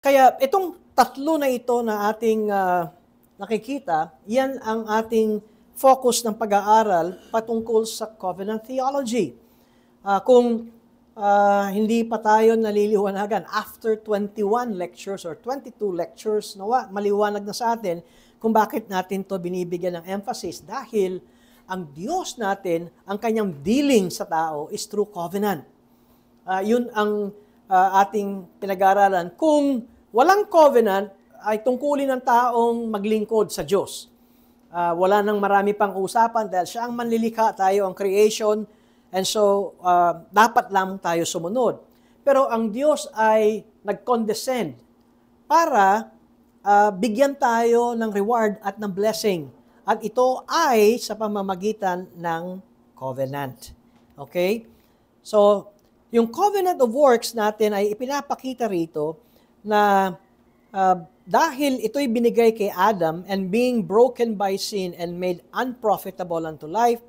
Kaya itong tatlo na ito na ating nakikita, yan ang ating focus ng pag-aaral patungkol sa covenant theology. Kung hindi pa tayo naliliwanagan, after 21 lectures or 22 lectures, maliwanag na sa atin kung bakit natin to binibigyan ng emphasis. Dahil ang Diyos natin, ang kanyang dealing sa tao is through covenant. Yun ang ating pinag-aaralan. Kung walang covenant, ay tungkulin ng taong maglingkod sa Diyos. Wala nang marami pang usapan dahil siya ang manlilikha, tayo ang creation, and so dapat lang tayo sumunod. Pero ang Diyos ay nag-condescend para bigyan tayo ng reward at ng blessing. At ito ay sa pamamagitan ng covenant. Okay? So, yung covenant of works natin ay ipinapakita rito na dahil ito'y binigay kay Adam and being broken by sin and made unprofitable unto life,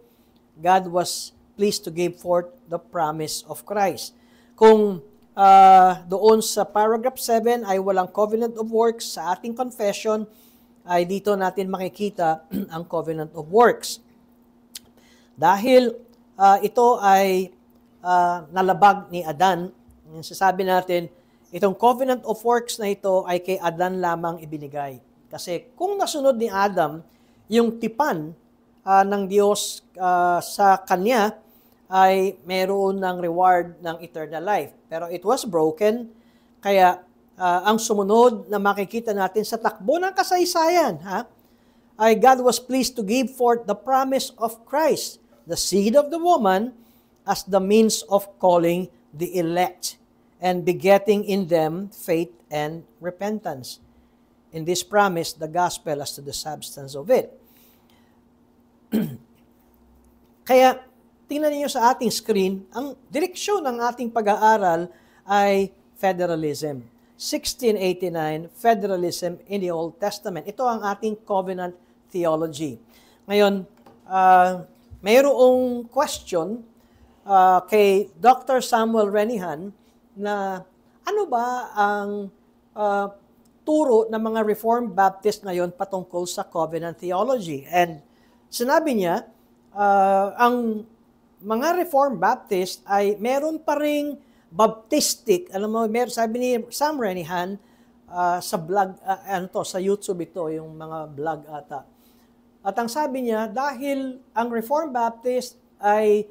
God was pleased to give forth the promise of Christ. Kung doon sa paragraph 7 ay walang covenant of works, sa ating confession ay dito natin makikita ang covenant of works. Dahil ito ay nalabag ni Adan, sasabi natin, itong covenant of works na ito ay kay Adan lamang ibinigay. Kasi kung nasunod ni Adam, yung tipan ng Diyos sa kanya ay meron ng reward ng eternal life. Pero it was broken, kaya ang sumunod na makikita natin sa takbo ng kasaysayan, ay God was pleased to give forth the promise of Christ, the seed of the woman, as the means of calling the elect and begetting in them faith and repentance. In this promise, the gospel as to the substance of it. Kaya, tingnan niyo sa ating screen, ang direksyon ng ating pag-aaral ay federalism. 1689, federalism in the Old Testament. Ito ang ating covenant theology. Ngayon, mayroong question kay Dr. Samuel Renihan na ano ba ang turo ng mga Reformed Baptist ngayon patungkol sa covenant theology. And sinabi niya, ang mga Reformed Baptist ay meron pa ring baptistic, alam mo, sabi ni Sam Renihan sa blog, sa YouTube ito, yung mga blog ata. At ang sabi niya, dahil ang Reformed Baptist ay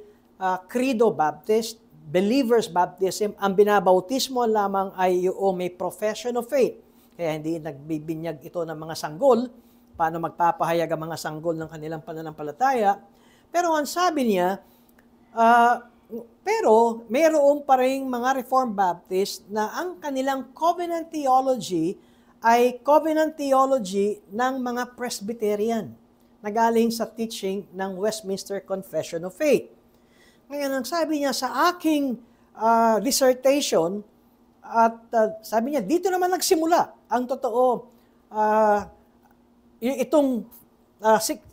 Credo Baptist, Believers Baptism, ang binabautismo lamang ay yung may profession of faith. Kaya hindi nagbibinyag ito ng mga sanggol, paano magpapahayag ang mga sanggol ng kanilang pananampalataya. Pero ang sabi niya, pero mayroon pa rin mga Reformed Baptist na ang kanilang covenant theology ay covenant theology ng mga Presbyterian na galing sa teaching ng Westminster Confession of Faith. Ngayon, ang sabi niya sa aking dissertation, at sabi niya, dito naman nagsimula ang totoo, itong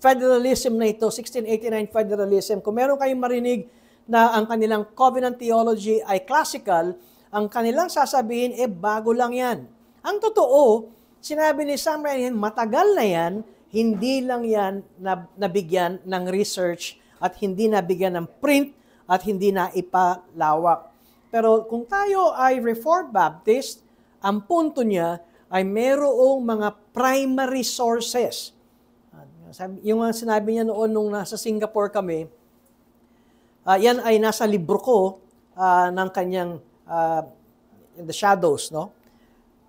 federalism na ito, 1689 federalism. Kung meron kayong marinig na ang kanilang covenant theology ay classical, ang kanilang sasabihin, bago lang yan. Ang totoo, sinabi ni Sam Renihan, matagal na yan, hindi lang yan nabigyan ng research at hindi nabigyan ng print at hindi na ipalawak. Pero kung tayo ay Reformed Baptist, ang punto niya ay mayroong mga primary sources. Yung sinabi niya noon nung nasa Singapore kami, yan ay nasa libro ko ng kanyang In the Shadows, no?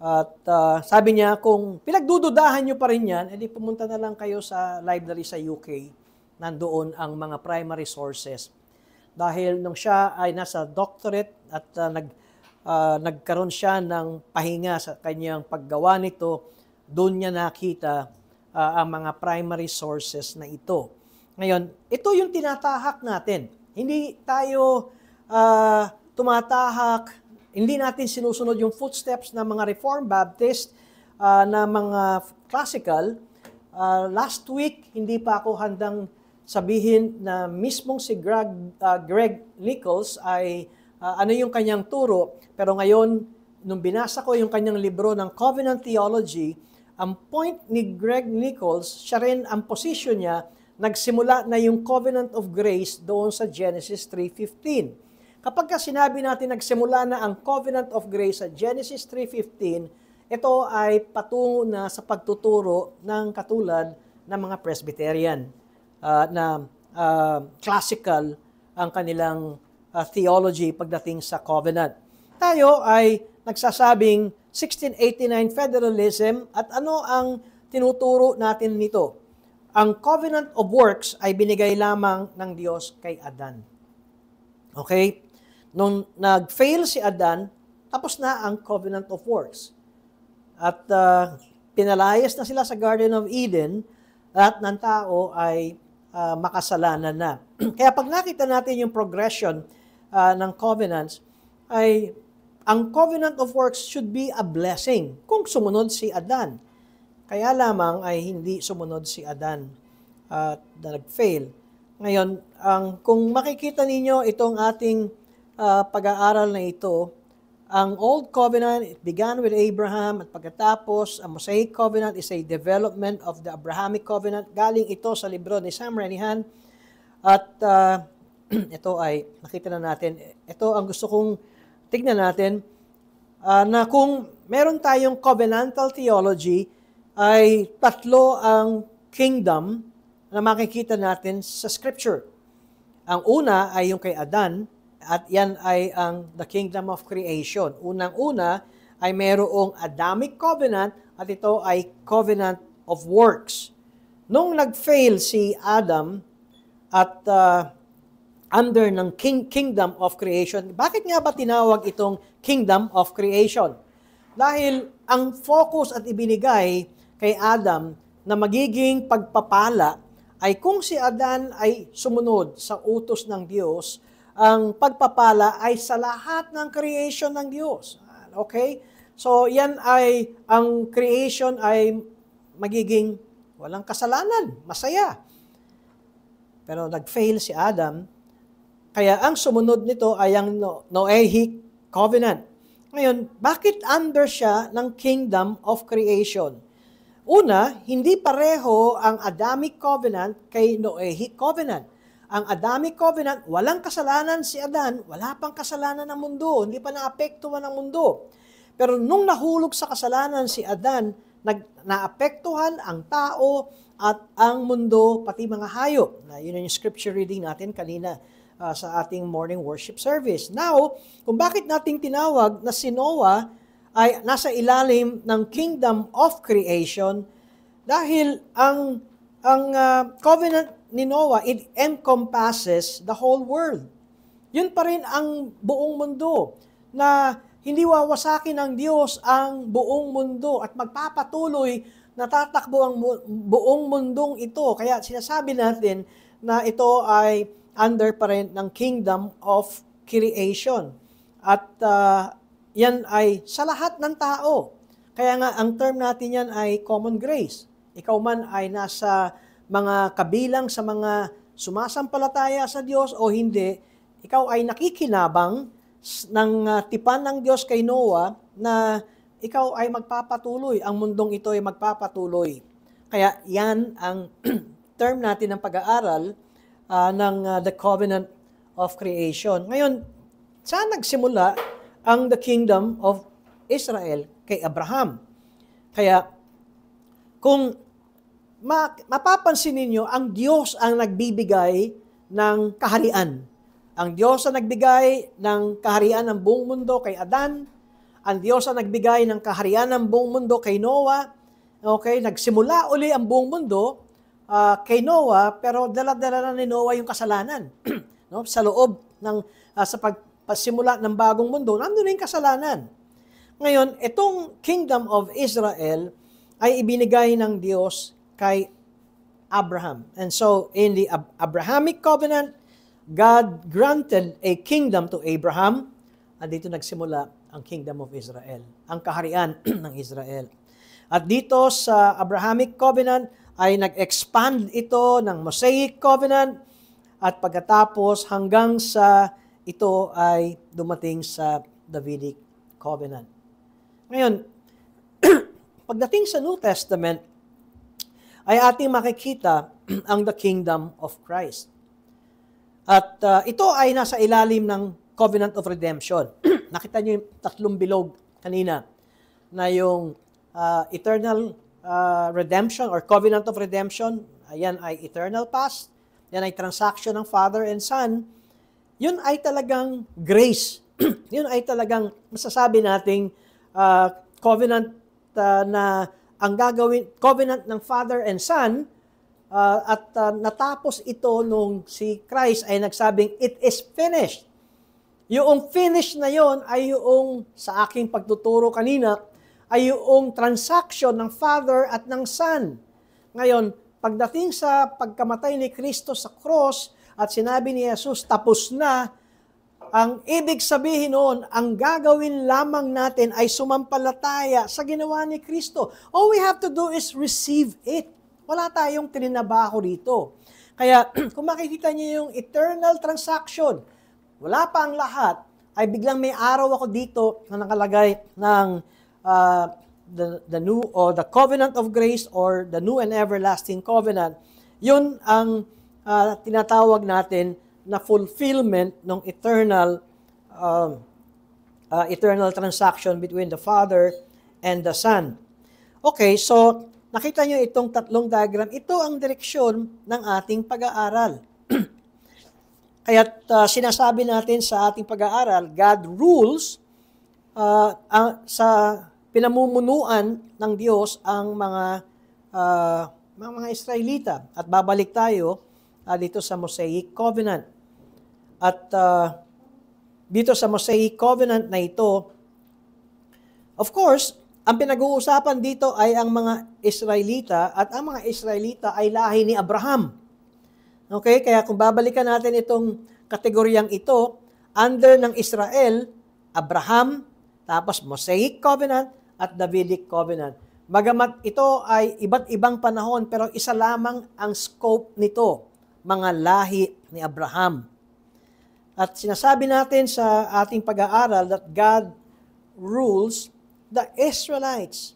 At sabi niya, kung pinagdududahan nyo pa rin yan, edi pumunta na lang kayo sa library sa UK. Nandoon ang mga primary sources. Dahil nung siya ay nasa doctorate at nagkaroon siya ng pahinga sa kanyang paggawa nito, doon niya nakita ang mga primary sources na ito. Ngayon, ito yung tinatahak natin. Hindi tayo tumatahak, hindi natin sinusunod yung footsteps ng mga Reformed Baptist na mga classical. Last week, hindi pa ako handang sabihin na mismong si Greg Nichols ay ano yung kanyang turo. Pero ngayon, nung binasa ko yung kanyang libro ng Covenant Theology, ang point ni Greg Nichols, siya rin ang position niya, nagsimula na yung Covenant of Grace doon sa Genesis 3:15. Kapag sinabi natin nagsimula na ang Covenant of Grace sa Genesis 3:15, ito ay patungo na sa pagtuturo ng katulad ng mga Presbyterian na classical ang kanilang theology pagdating sa covenant. Tayo ay nagsasabing 1689 federalism at ano ang tinuturo natin nito? Ang covenant of works ay binigay lamang ng Diyos kay Adan. Okay? Nung nag-fail si Adan, tapos na ang covenant of works. At pinalayas na sila sa Garden of Eden at ng tao ay makasalanan na. Kaya pag nakita natin yung progression ng covenants, ay ang covenant of works should be a blessing kung sumunod si Adan. Kaya lamang ay hindi sumunod si Adan at nag-fail. Ngayon, kung makikita ninyo itong ating pag-aaral na ito, ang Old Covenant, it began with Abraham at pagkatapos, ang Mosaic Covenant is a development of the Abrahamic Covenant. Galing ito sa libro ni Sam Renihan at ito ay, nakita na natin, ito ang gusto kong tignan natin, na kung meron tayong covenantal theology, ay tatlo ang kingdom na makikita natin sa Scripture. Ang una ay yung kay Adan, at yan ay ang the kingdom of creation. Unang-una ay merong Adamic covenant at ito ay covenant of works. Nung nag-fail si Adam at under ng kingdom of creation, bakit nga ba tinawag itong kingdom of creation? Dahil ang focus at ibinigay kay Adam na magiging pagpapala ay kung si Adan ay sumunod sa utos ng Diyos, ang pagpapala ay sa lahat ng creation ng Diyos. Okay? So, yan ay, ang creation ay magiging walang kasalanan, masaya. Pero nag-fail si Adam, kaya ang sumunod nito ay ang Noahic Covenant. Ngayon, bakit under siya ng kingdom of creation? Una, hindi pareho ang Adamic Covenant kay Noahic Covenant. Ang Adamic Covenant, walang kasalanan si Adan, wala pang kasalanan ng mundo, hindi pa naapektuhan ng mundo. Pero nung nahulog sa kasalanan si Adan, naapektuhan ang tao at ang mundo, pati mga hayop. Yun yung scripture reading natin kanina sa ating morning worship service. Now, kung bakit nating tinawag na si Noah ay nasa ilalim ng kingdom of creation, dahil ang covenant ni Noah, it encompasses the whole world. Yun pa rin ang buong mundo, na hindi wawasakin ng Diyos ang buong mundo at magpapatuloy na tatakbo ang buong mundong ito. Kaya sinasabi natin na ito ay under pa rin ng kingdom of creation. At yan ay sa lahat ng tao. Kaya nga, ang term natin yan ay common grace. Ikaw man ay nasa mga kabilang sa mga sumasampalataya sa Diyos o hindi, ikaw ay nakikinabang ng tipan ng Diyos kay Noah na ikaw ay magpapatuloy, ang mundong ito ay magpapatuloy. Kaya yan ang term natin ng pag-aaral ng the covenant of creation. Ngayon, saan nagsimula ang the kingdom of Israel? Kay Abraham. Kaya kung mapapansin ninyo, ang Diyos ang nagbibigay ng kaharian. Ang Diyos ang nagbigay ng kaharian ng buong mundo kay Adan. Ang Diyos ang nagbigay ng kaharian ng buong mundo kay Noah. Okay, nagsimula uli ang buong mundo kay Noah, pero dala-dala na ni Noah yung kasalanan. No? Sa loob ng sa pagpasimula ng bagong mundo, nandun yung kasalanan. Ngayon, itong kingdom of Israel ay ibinigay ng Diyos kay Abraham. And so, in the Abrahamic covenant, God granted a kingdom to Abraham, at dito nagsimula ang kingdom of Israel, ang kaharian ng Israel. At dito sa Abrahamic covenant, ay nag-expand ito ng Mosaic covenant, at pagkatapos hanggang sa ito ay dumating sa Davidic covenant. Ngayon, pagdating sa New Testament, ay ating makikita ang the kingdom of Christ. At ito ay nasa ilalim ng covenant of redemption. Nakita niyo yung tatlong bilog kanina na yung eternal redemption or covenant of redemption, ayan ay eternal past, yan ay transaction ng Father and Son, yun ay talagang grace. Yun ay talagang masasabi nating covenant na ang gagawin, covenant ng Father and Son, at natapos ito nung si Christ ay nagsabing, it is finished. Yung finish na yon ay yung sa aking pagtuturo kanina, ay yung transaction ng Father at ng Son. Ngayon, pagdating sa pagkamatay ni Kristo sa cross at sinabi ni Jesus, tapos na, ang ibig sabihin noon, ang gagawin lamang natin ay sumampalataya sa ginawa ni Kristo. All we have to do is receive it. Wala tayong tininabaho dito. Kaya kung makikita niyo yung eternal transaction, wala pa ang lahat, ay biglang may araw ako dito na nakalagay ng the new or the covenant of grace or the new and everlasting covenant. Yun ang tinatawag natin na fulfillment ng eternal transaction between the Father and the Son. Okay, so nakita nyo itong tatlong diagram. Ito ang direksyon ng ating pag-aaral. Kaya't sinasabi natin sa ating pag-aaral, God rules sa pinamumunuan ng Diyos ang mga Israelita. At babalik tayo dito sa Mosaic Covenant. At dito sa Mosaic Covenant na ito, of course, ang pinag-uusapan dito ay ang mga Israelita at ang mga Israelita ay lahi ni Abraham. Okay? Kaya kung babalikan natin itong kategoryang ito, under ng Israel, Abraham, tapos Mosaic Covenant at Davidic Covenant. Bagamat ito ay iba't ibang panahon, pero isa lamang ang scope nito, mga lahi ni Abraham. At sinasabi natin sa ating pag-aaral that God rules the Israelites.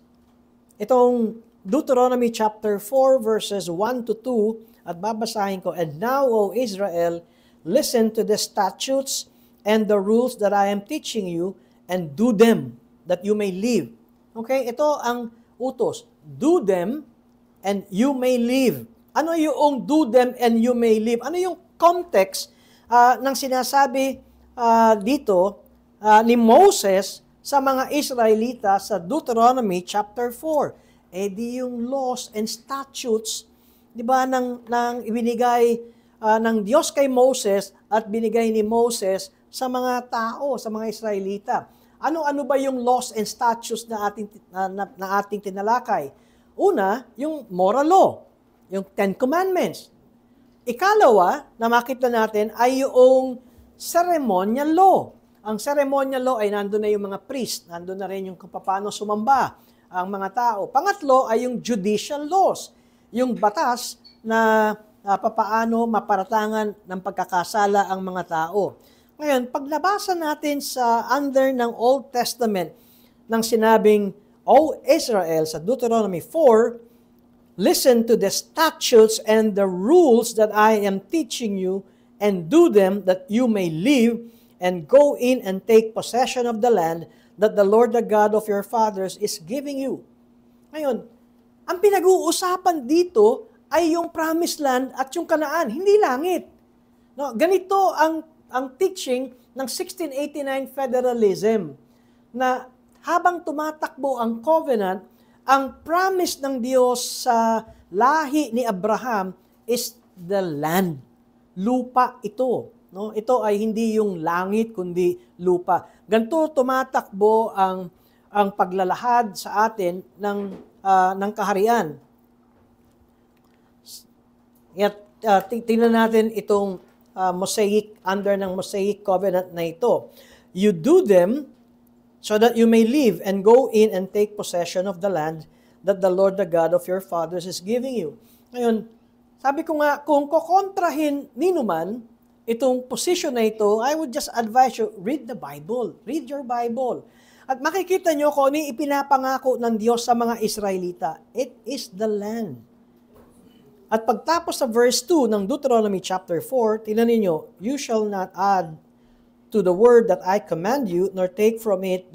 Itong Deuteronomy chapter 4 verses 1 to 2, at babasahin ko, and now, O Israel, listen to the statutes and the rules that I am teaching you, and do them, that you may live. Okay, ito ang utos. Do them, and you may live. Ano yung do them and you may live? Ano yung context ng sinasabi dito ni Moses sa mga Israelita sa Deuteronomy chapter 4? Di yung laws and statutes, di ba, nang ibinigay ng Diyos kay Moses at binigay ni Moses sa mga tao, sa mga Israelita. Ano-ano ba yung laws and statutes na ating tinalakay? Una, yung moral law, yung Ten Commandments. Ikalawa, na makita natin, ay yung ceremonial law. Ang ceremonial law ay nandun na yung mga priest, nandun na rin yung kung paano sumamba ang mga tao. Pangatlo ay yung judicial laws, yung batas na papaano maparatangan ng pagkakasala ang mga tao. Ngayon, pag nabasa natin sa under ng Old Testament ng sinabing, O Israel, sa Deuteronomy 4, listen to the statutes and the rules that I am teaching you, and do them that you may live, and go in and take possession of the land that the Lord, the God of your fathers, is giving you. Ngayon, ang pinag-uusapan dito ay yung promised land at yung Kanaan, hindi langit. No, ganito ang teaching ng 1689 federalism, na habang tumatakbo ang covenant, ang promise ng Diyos sa lahi ni Abraham is the land. Lupa ito. No? Ito ay hindi yung langit, kundi lupa. Ganito tumatakbo ang paglalahad sa atin ng kaharian. At tingnan natin itong Mosaic, under ng Mosaic Covenant na ito. You do them so that you may live and go in and take possession of the land that the Lord, the God of your fathers, is giving you. Ngayon, sabi ko nga, kung kukontrahin ninuman itong position na ito, I would just advise you, read the Bible. Read your Bible. At makikita nyo kung ano yung ipinapangako ng Diyos sa mga Israelita. It is the land. At pagtapos sa verse 2 ng Deuteronomy chapter 4, tingnan ninyo, you shall not add to the word that I command you, nor take from it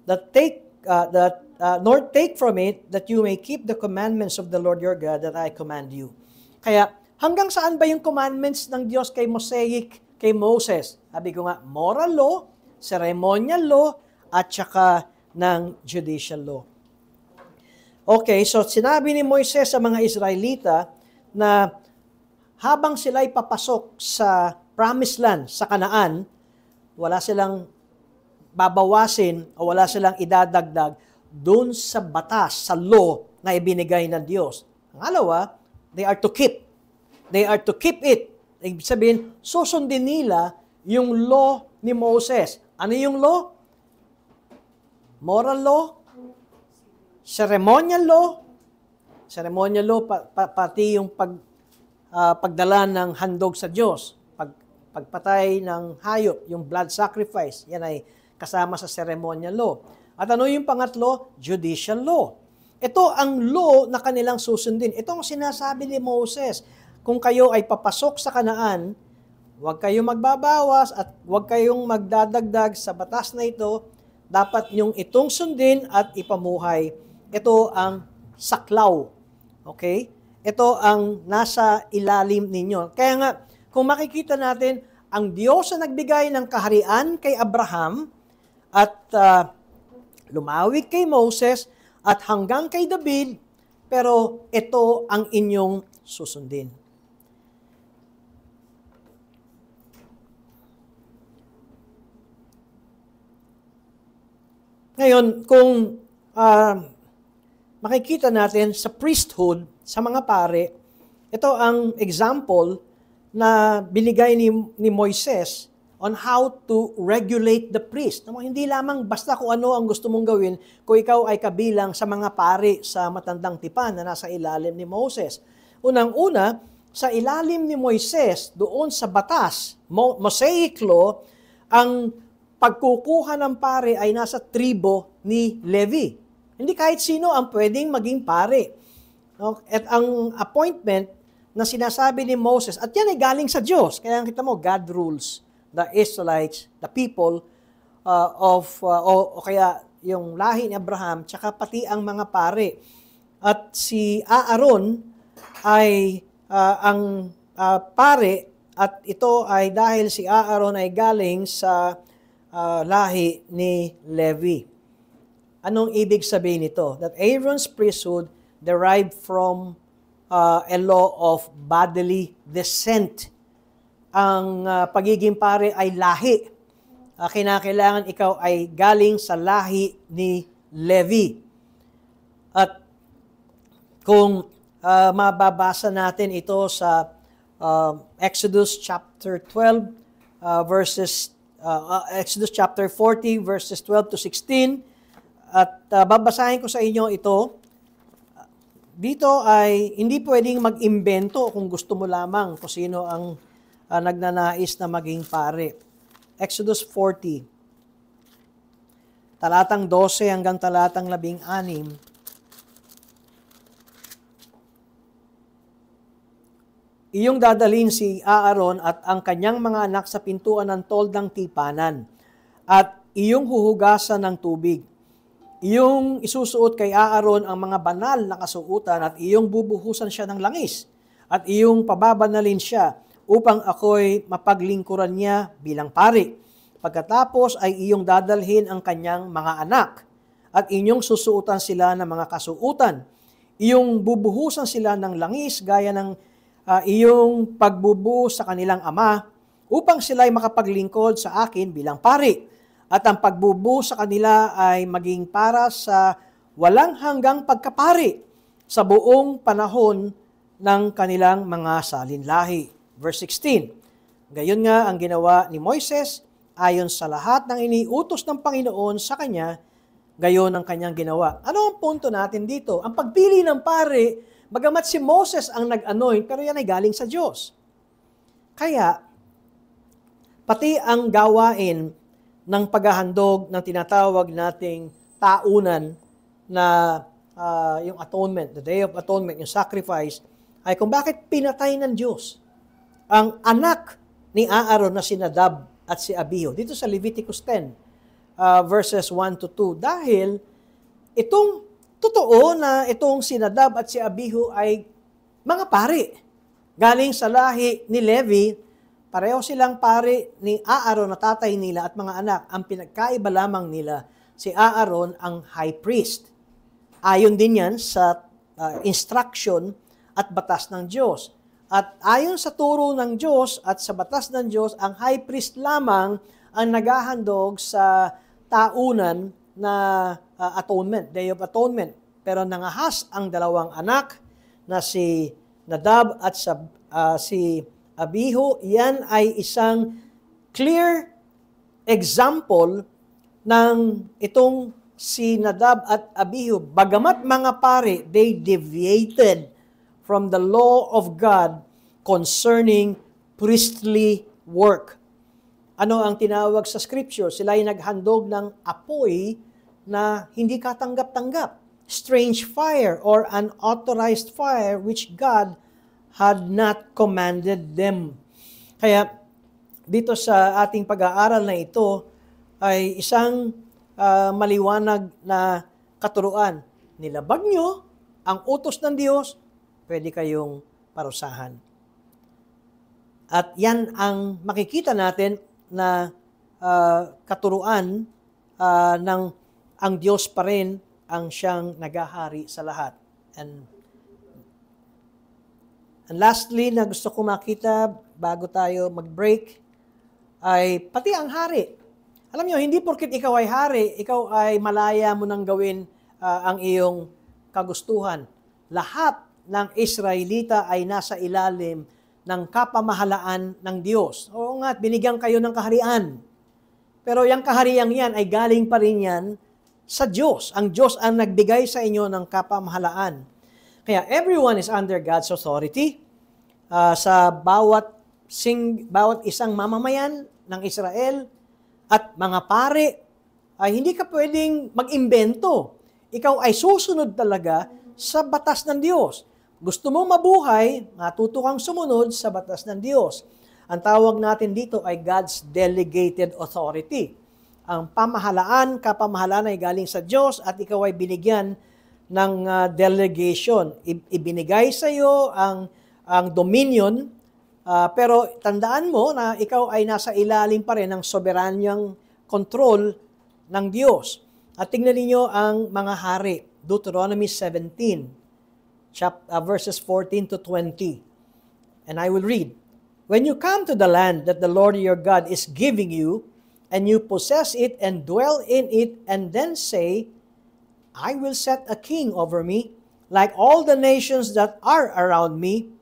nor take from it that you may keep the commandments of the Lord your God that I command you. Kaya hanggang saan ba yung commandments ng Diyos kay Moses? Sabi ko nga, moral law, ceremonial law, at saka ng judicial law. Okay, so sinabi ni Moises sa mga Israelita na habang sila'y papasok sa promised land, sa Kanaan, wala silang babawasin o wala silang idadagdag doon sa batas, sa law na ibinigay ng Diyos. Ang alawa, they are to keep. They are to keep it. Ibig sabihin, susundin nila yung law ni Moses. Ano yung law? Moral law, ceremonial law, pati yung pagdala ng handog sa Diyos, pagpatay ng hayop, yung blood sacrifice, yan ay kasama sa ceremonial law. At ano yung pangatlo? Judicial law. Ito ang law na kanilang susundin. Ito ang sinasabi ni Moses. Kung kayo ay papasok sa Kanaan, huwag kayong magbabawas at huwag kayong magdadagdag sa batas na ito. Dapat yung itong sundin at ipamuhay. Ito ang saklaw. Okay? Ito ang nasa ilalim ninyo. Kaya nga, kung makikita natin, ang Diyos na nagbigay ng kaharian kay Abraham at lumawig kay Moses at hanggang kay David, pero ito ang inyong susundin. Ngayon, kung makikita natin sa priesthood, sa mga pare, ito ang example na binigay ni Moises on how to regulate the priest. Hindi lamang basta kung ano ang gusto mong gawin kung ikaw ay kabilang sa mga pari sa matandang tipan na nasa ilalim ni Moses. Unang-una, sa ilalim ni Moises, doon sa batas, Mosaic law, ang pagkukuha ng pare ay nasa tribo ni Levi. Hindi kahit sino ang pwedeng maging pare. At ang appointment na sinasabi ni Moses, at yan ay galing sa Diyos. Kaya kita mo, God rules the Israelites, the people o kaya yung lahi ni Abraham, tsaka pati ang mga pare. At si Aaron ay ang pare, at ito ay dahil si Aaron ay galing sa lahi ni Levi. Anong ibig sabihin nito? That Aaron's priesthood derived from a law of bodily descent. Ang pagiging pare ay lahi. Kinakailangan ikaw ay galing sa lahi ni Levi. At kung mababasa natin ito sa Exodus chapter 12 Exodus chapter 40 verses 12 to 16, at babasahin ko sa inyo ito. Dito ay hindi pwedeng mag-imbento kung gusto mo lamang kung sino ang nagnanais na maging pare. Exodus 40, talatang 12 hanggang talatang 16. Iyong dadalhin si Aaron at ang kanyang mga anak sa pintuan ng toldang tipanan, at iyong huhugasan ng tubig. Iyong isusuot kay Aaron ang mga banal na kasuutan at iyong bubuhusan siya ng langis, at iyong pababanalin siya upang ako'y mapaglingkuran niya bilang pari. Pagkatapos ay iyong dadalhin ang kanyang mga anak at inyong susuutan sila ng mga kasuutan. Iyong bubuhusan sila ng langis gaya ng iyong pagbubuhos sa kanilang ama upang sila'y makapaglingkod sa akin bilang pari. At ang pagbubuhos sa kanila ay maging para sa walang hanggang pagkapari sa buong panahon ng kanilang mga salinlahi. Verse 16, gayon nga ang ginawa ni Moises ayon sa lahat ng iniutos ng Panginoon sa kanya, gayon ang kanyang ginawa. Ano ang punto natin dito? Ang pagpili ng pare, bagamat si Moses ang nag-anoint, pero yan ay galing sa Diyos. Kaya, pati ang gawain ng paghahandog ng tinatawag nating taunan na yung atonement, the Day of Atonement, yung sacrifice, ay kung bakit pinatay ng Diyos ang anak ni Aaron na si Nadab at si Abihu. Dito sa Leviticus 10, verses 1 to 2. Dahil itong totoo na itong si Nadab at si Abihu ay mga pari. Galing sa lahi ni Levi, pareho silang pari ni Aaron na tatay nila at mga anak. Ang pinagkaiba lamang nila, si Aaron ang high priest. Ayon din yan sa instruction at batas ng Diyos. At ayon sa turo ng Diyos at sa batas ng Diyos, ang high priest lamang ang naghahandog sa taunan na atonement, Day of Atonement. Pero nangahas ang dalawang anak na si Nadab at si Abihu. Yan ay isang clear example ng itong si Nadab at Abihu. Bagamat mga pare, they deviated from the law of God concerning priestly work. Ano ang tinawag sa scripture? Sila ay naghandog ng apoy na hindi katanggap-tanggap. Strange fire or unauthorized fire which God had not commanded them. Kaya dito sa ating pag-aaral na ito ay isang maliwanag na katuruan. Nilabag nyo ang utos ng Diyos, pwede kayong parusahan. At yan ang makikita natin na katuruan ng ang Diyos pa rin ang siyang naghahari sa lahat. And lastly, na gusto ko makita bago tayo mag-break, ay pati ang hari. Alam nyo, hindi porkit ikaw ay hari, ikaw ay malaya mo nang gawin ang iyong kagustuhan. Lahat ng Israelita ay nasa ilalim ng kapamahalaan ng Diyos. Oo nga, binigyan kayo ng kaharian. Pero yung kaharian yan ay galing pa rin yan sa Diyos. Ang Diyos ang nagbigay sa inyo ng kapamahalaan. Kaya everyone is under God's authority. Sa bawat isang mamamayan ng Israel at mga pare, ay hindi ka pwedeng mag-imbento. Ikaw ay susunod talaga sa batas ng Diyos. Gusto mong mabuhay, matuto kang sumunod sa batas ng Diyos. Ang tawag natin dito ay God's delegated authority. Ang kapamahalaan ay galing sa Diyos at ikaw ay binigyan ng delegation. Ibinigay sa iyo ang dominion, pero tandaan mo na ikaw ay nasa ilalim pa rin ng soberanyang control ng Diyos. At tingnan niyo ang mga hari, Deuteronomy 17, verses 14 to 20. And I will read, "When you come to the land that the Lord your God is giving you, and you possess it and dwell in it, and then say, I will set a king over me, like all the nations that are around me.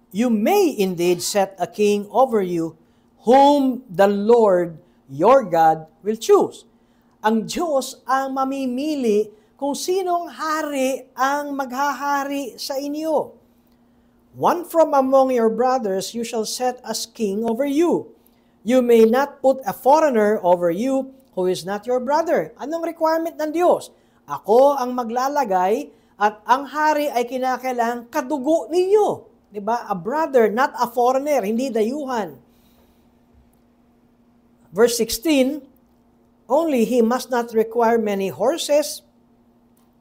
You may indeed set a king over you, whom the Lord your God will choose." Ang Diyos ang mamimili kung sinong hari ang maghahari sa inyo. "One from among your brothers you shall set as king over you. You may not put a foreigner over you who is not your brother." Anong requirement ng Diyos? Ako ang maglalagay at ang hari ay kinakailangang kadugo ninyo. Diba? A brother, not a foreigner, hindi dayuhan. Verse 16, "Only he must not require many horses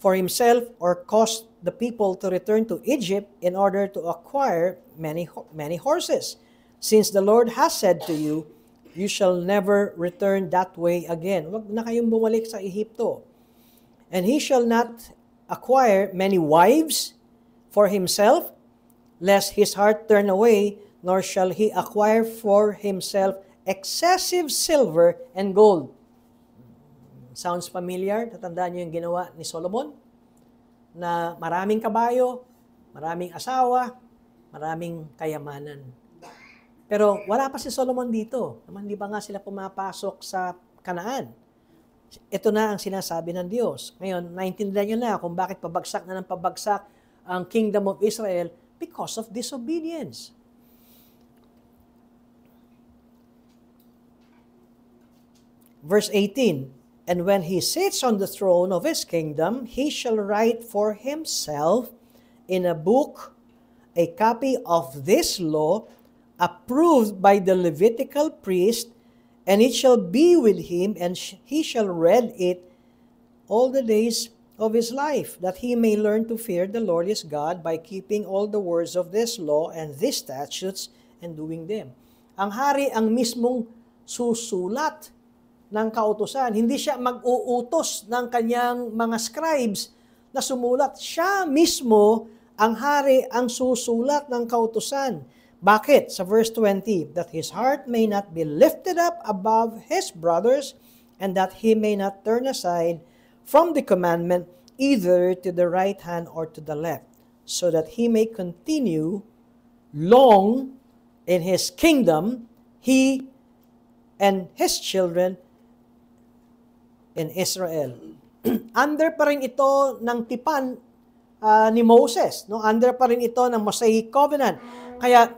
for himself or cause the people to return to Egypt in order to acquire many horses. Since the Lord has said to you, you shall never return that way again." Huwag na kayong bumalik sa Ehipto. "And he shall not acquire many wives for himself, lest his heart turn away, nor shall he acquire for himself excessive silver and gold." Sounds familiar? Tatandaan niyo yung ginawa ni Solomon? Na maraming kabayo, maraming asawa, maraming kayamanan. Pero wala pa si Solomon dito. Naman, di ba nga sila pumapasok sa Kanaan? Ito na ang sinasabi ng Diyos. Ngayon, naintindihan nyo na kung bakit pabagsak na ng pabagsak ang Kingdom of Israel because of disobedience. verse 18, "And when he sits on the throne of his kingdom, he shall write for himself in a book a copy of this law, approved by the Levitical priest, and it shall be with him, and he shall read it all the days of his life, that he may learn to fear the Lord his God by keeping all the words of this law and these statutes and doing them." Ang hari ang mismong susulat ng kautusan. Hindi siya mag-uutos ng kanyang mga scribes na sumulat. Siya mismo, ang hari, ang susulat ng kautusan. Bakit? Sa verse 20, "That his heart may not be lifted up above his brothers, and that he may not turn aside from the commandment either to the right hand or to the left, so that he may continue long in his kingdom, he and his children in Israel." Under pa rin ito ng tipan ni Moses. No? Under pa rin ito ng Mosaic Covenant. Kaya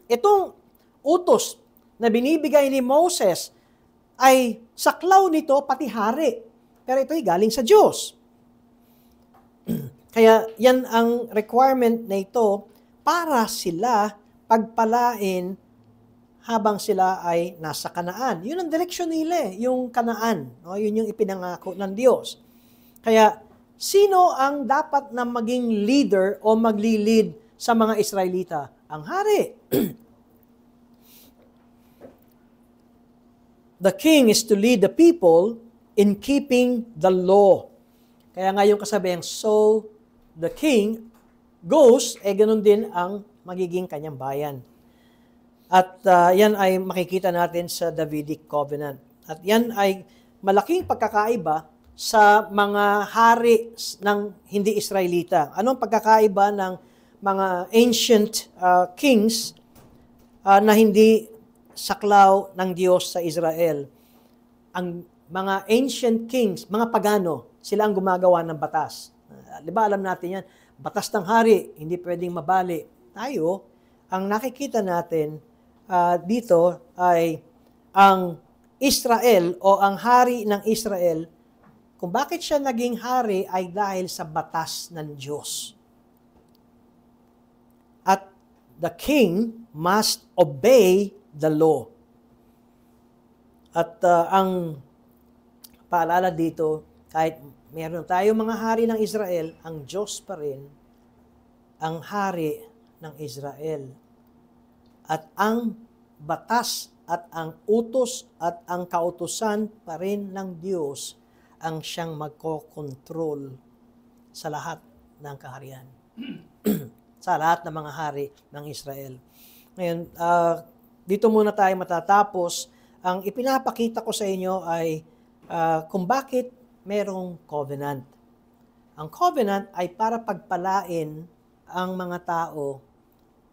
itong utos na binibigay ni Moses ay saklaw nito pati hari. Pero ito'y galing sa Diyos. Kaya yan ang requirement na ito para sila pagpalain habang sila ay nasa Kanaan. Yun ang direksyon nila, yung Kanaan. No? Yun yung ipinangako ng Diyos. Kaya, sino ang dapat na maging leader o magli-lead sa mga Israelita? Ang hari. The king is to lead the people in keeping the law. Kaya nga yung kasabihan, "So the king goes," ganun din ang magiging kanyang bayan. At yan ay makikita natin sa Davidic Covenant. At yan ay malaking pagkakaiba sa mga hari ng hindi Israelita. Anong pagkakaiba ng mga ancient kings na hindi saklaw ng Diyos sa Israel? Ang mga ancient kings, mga pagano, sila ang gumagawa ng batas. Di ba alam natin yan? Batas ng hari, hindi pwedeng mabali. Tayo, ang nakikita natin dito ay ang Israel o ang hari ng Israel, kung bakit siya naging hari ay dahil sa batas ng Diyos. At the king must obey the law. At ang paalala dito, kahit meron tayong mga hari ng Israel, ang Diyos pa rin ang hari ng Israel. At ang batas at ang utos at ang kautusan pa rin ng Diyos ang siyang magkokontrol sa lahat ng kaharian. Sa lahat ng mga hari ng Israel. Ngayon, dito muna tayo matatapos. Ang ipinapakita ko sa inyo ay kung bakit merong covenant. Ang covenant ay para pagpalain ang mga tao.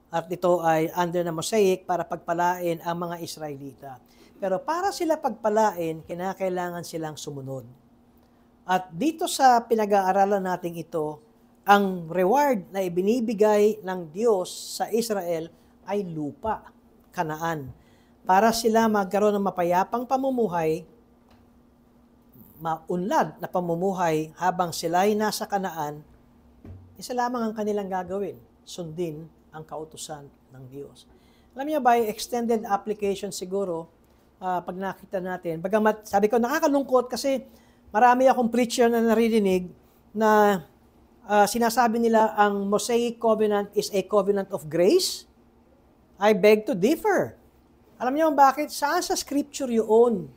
At ito ay under na Mosaic para pagpalain ang mga Israelita. Pero para sila pagpalain, kinakailangan silang sumunod. At dito sa pinag-aaralan natin ito, ang reward na ibinibigay ng Diyos sa Israel ay lupa, Kanaan. Para sila magkaroon ng mapayapang pamumuhay, maunlad na pamumuhay habang sila ay nasa Kanaan, isa lamang ang kanilang gagawin, sundin ang kautusan ng Diyos. Alam niyo ba, extended application siguro, pag nakita natin, bagamat sabi ko nakakalungkot kasi marami akong preacher na naririnig na sinasabi nila ang Mosaic Covenant is a covenant of grace. I beg to differ. Alam niyo bakit? Saan sa scripture yun?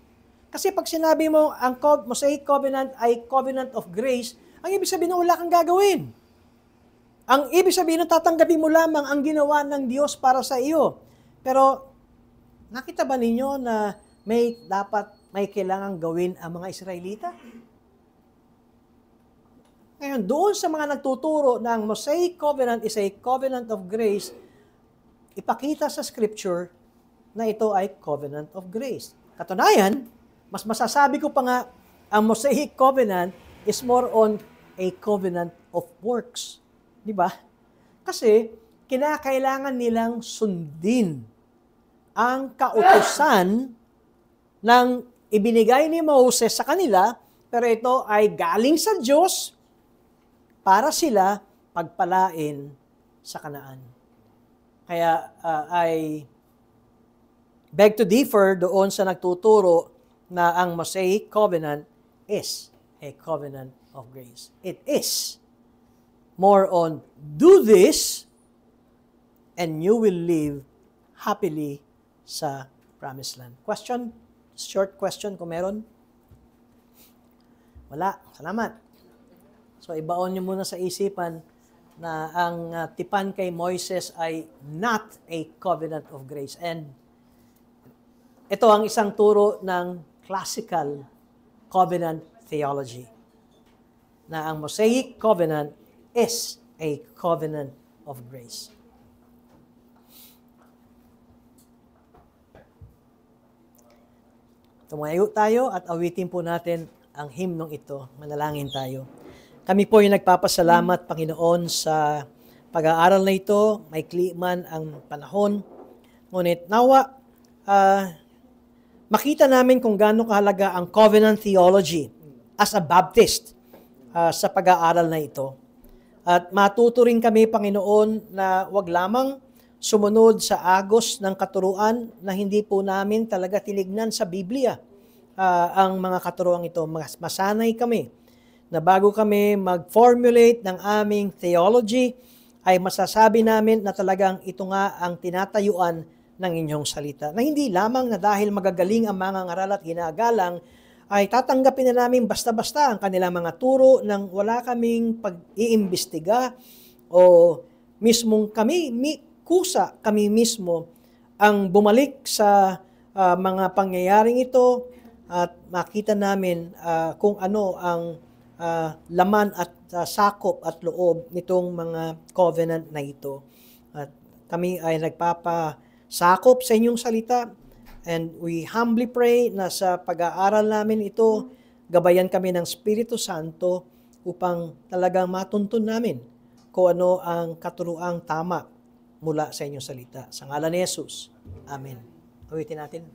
Kasi pag sinabi mo ang Mosaic Covenant ay covenant of grace, ang ibig sabihin wala kang gagawin. Ang ibig sabihin, tatanggapin mo lamang ang ginawa ng Diyos para sa iyo. Pero, nakita ba ninyo na may kailangang gawin ang mga Israelita? Ngayon, doon sa mga nagtuturo ng Mosaic Covenant is a covenant of grace, ipakita sa Scripture na ito ay covenant of grace. Katunayan, mas masasabi ko pa nga, ang Mosaic Covenant is more on a covenant of works. Di ba? Kasi, kinakailangan nilang sundin ang kautusan ng ibinigay ni Moses sa kanila, pero ito ay galing sa Diyos para sila pagpalain sa Kanaan. Kaya I beg to differ doon sa nagtuturo na ang Mosaic Covenant is a covenant of grace. It is more on do this and you will live happily sa Promised Land. Question? Short question kung meron? Wala. Salamat. So, ibaon niyo muna sa isipan na ang tipan kay Moises ay not a covenant of grace. And ito ang isang turo ng classical covenant theology na ang Mosaic covenant is a covenant of grace. Tumayo tayo at awitin po natin ang himnong ito. Manalangin tayo. Kami po ay nagpapasalamat, Panginoon, sa pag-aaral na ito. Maikli man ang panahon. Ngunit nawa, makita namin kung gaano kahalaga ang covenant theology as a Baptist sa pag-aaral na ito. At matuto rin kami, Panginoon, na wag lamang sumunod sa agos ng katuruan na hindi po namin talaga tinignan sa Biblia ang mga katuruan ito. Masanay kami na bago kami mag-formulate ng aming theology, ay masasabi namin na talagang ito nga ang tinatayuan ng inyong salita. Na hindi lamang na dahil magagaling ang mga ngaral at ginagalang, ay tatanggapin na namin basta-basta ang kanilang mga turo nang wala kaming pag-iimbestiga o mismong kusa kami mismo ang bumalik sa mga pangyayaring ito at makita namin kung ano ang laman at sakop at loob nitong mga covenant na ito. At kami ay nagpapasakop sa inyong salita and we humbly pray na sa pag-aaral namin ito, gabayan kami ng Espiritu Santo upang talagang matuntun namin kung ano ang katuruang tama mula sa inyong salita. Sa ngalan ni Jesus. Amen. Awitin natin.